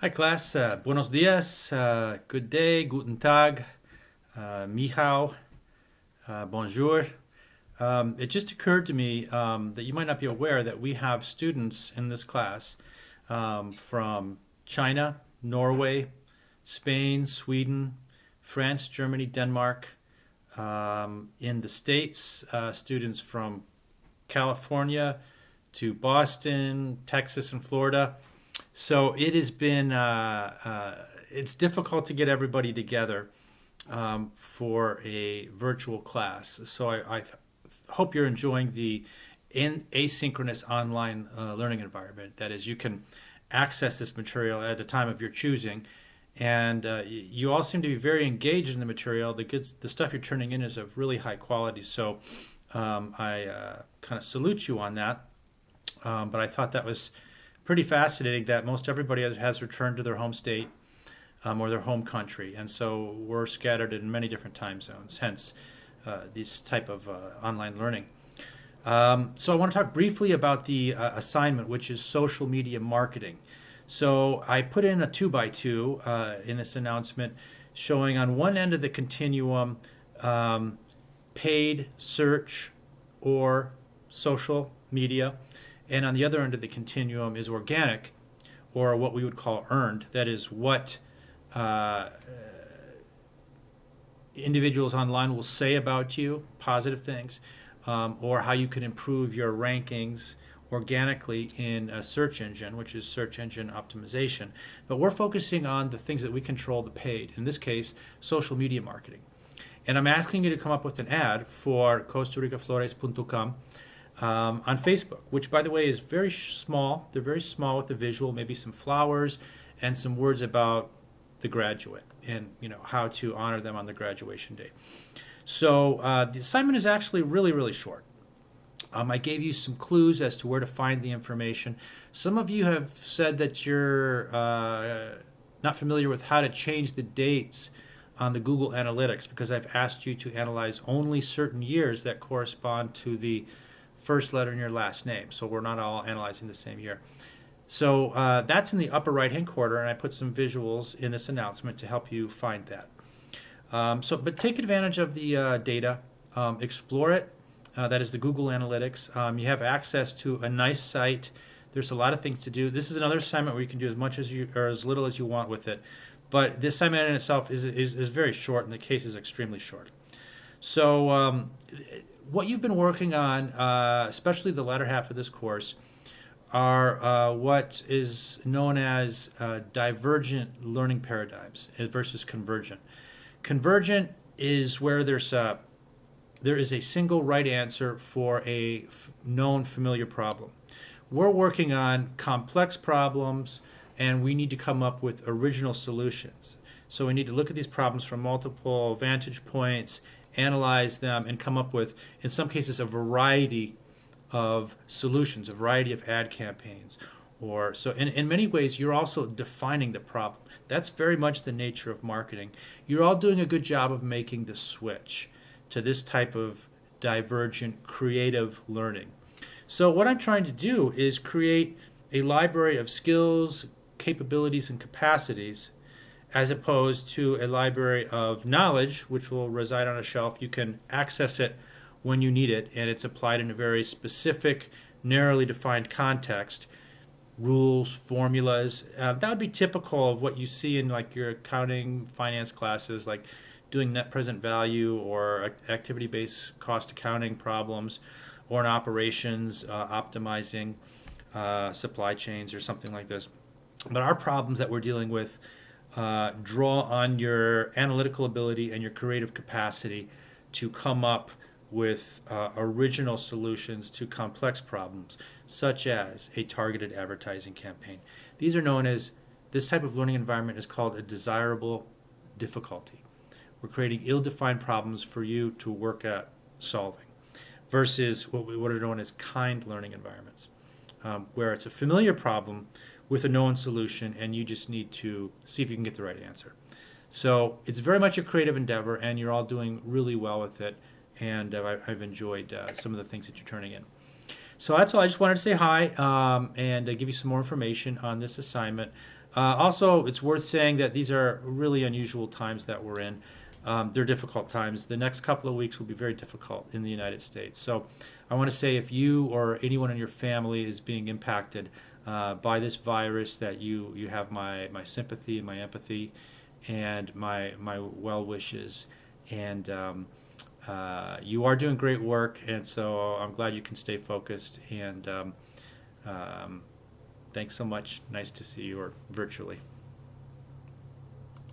Hi, class. Buenos dias. Good day. Guten Tag. Ni hao. Bonjour. It just occurred to me that you might not be aware that we have students in this class from China, Norway, Spain, Sweden, France, Germany, Denmark. In the States, students from California to Boston, Texas, and Florida. So it has been, it's difficult to get everybody together for a virtual class. So I hope you're enjoying the asynchronous online learning environment. That is, you can access this material at a time of your choosing. And you all seem to be very engaged in the material. The stuff you're turning in is of really high quality. So I kind of salute you on that. But I thought that was pretty fascinating that most everybody has returned to their home state or their home country. And so we're scattered in many different time zones, hence this type of online learning. So I want to talk briefly about the assignment, which is social media marketing. So I put in a 2x2 in this announcement showing on one end of the continuum paid search or social media, and on the other end of the continuum is organic, or what we would call earned. That is what individuals online will say about you, positive things, or how you can improve your rankings organically in a search engine, which is search engine optimization. But we're focusing on the things that we control, the paid, in this case, social media marketing. And I'm asking you to come up with an ad for CostaRicaFlores.com on Facebook, which, by the way, is very small. They're very small with the visual, maybe some flowers and some words about the graduate and how to honor them on the graduation day. So the assignment is actually really, really short. I gave you some clues as to where to find the information. Some of you have said that you're not familiar with how to change the dates on the Google Analytics because I've asked you to analyze only certain years that correspond to the first letter in your last name. So we're not all analyzing the same year. So that's in the upper right-hand corner, and I put some visuals in this announcement to help you find that. But take advantage of the data, explore it. That is the Google Analytics. You have access to a nice site. There's a lot of things to do. This is another assignment where you can do as much as you or as little as you want with it. But the assignment in itself is very short, and the case is extremely short. So what you've been working on, especially the latter half of this course, are what is known as divergent learning paradigms versus convergent. Convergent is where there is a single right answer for a known familiar problem. We're working on complex problems, and we need to come up with original solutions. So we need to look at these problems from multiple vantage points, analyze them, and come up with, in some cases, a variety of solutions, a variety of ad campaigns. So in many ways, you're also defining the problem. That's very much the nature of marketing. You're all doing a good job of making the switch to this type of divergent creative learning. So what I'm trying to do is create a library of skills, capabilities, and capacities as opposed to a library of knowledge, which will reside on a shelf. You can access it when you need it, and it's applied in a very specific, narrowly defined context. Rules, formulas, that would be typical of what you see in like your accounting, finance classes, like doing net present value or activity-based cost accounting problems, or in operations, optimizing supply chains or something like this. But our problems that we're dealing with draw on your analytical ability and your creative capacity to come up with original solutions to complex problems, such as a targeted advertising campaign. These are known as, this type of learning environment is called a desirable difficulty. We're creating ill-defined problems for you to work at solving, versus what are known as kind learning environments, where it's a familiar problem with a known solution, and you just need to see if you can get the right answer. So it's very much a creative endeavor, and you're all doing really well with it, and I've enjoyed some of the things that you're turning in. So that's all. I just wanted to say hi and give you some more information on this assignment. Also, it's worth saying that these are really unusual times that we're in. They're difficult times. The next couple of weeks will be very difficult in the United States. So I want to say if you or anyone in your family is being impacted by this virus, that you have my sympathy and my empathy and my well wishes. And you are doing great work, and so I'm glad you can stay focused. And um, thanks so much. Nice to see you or virtually.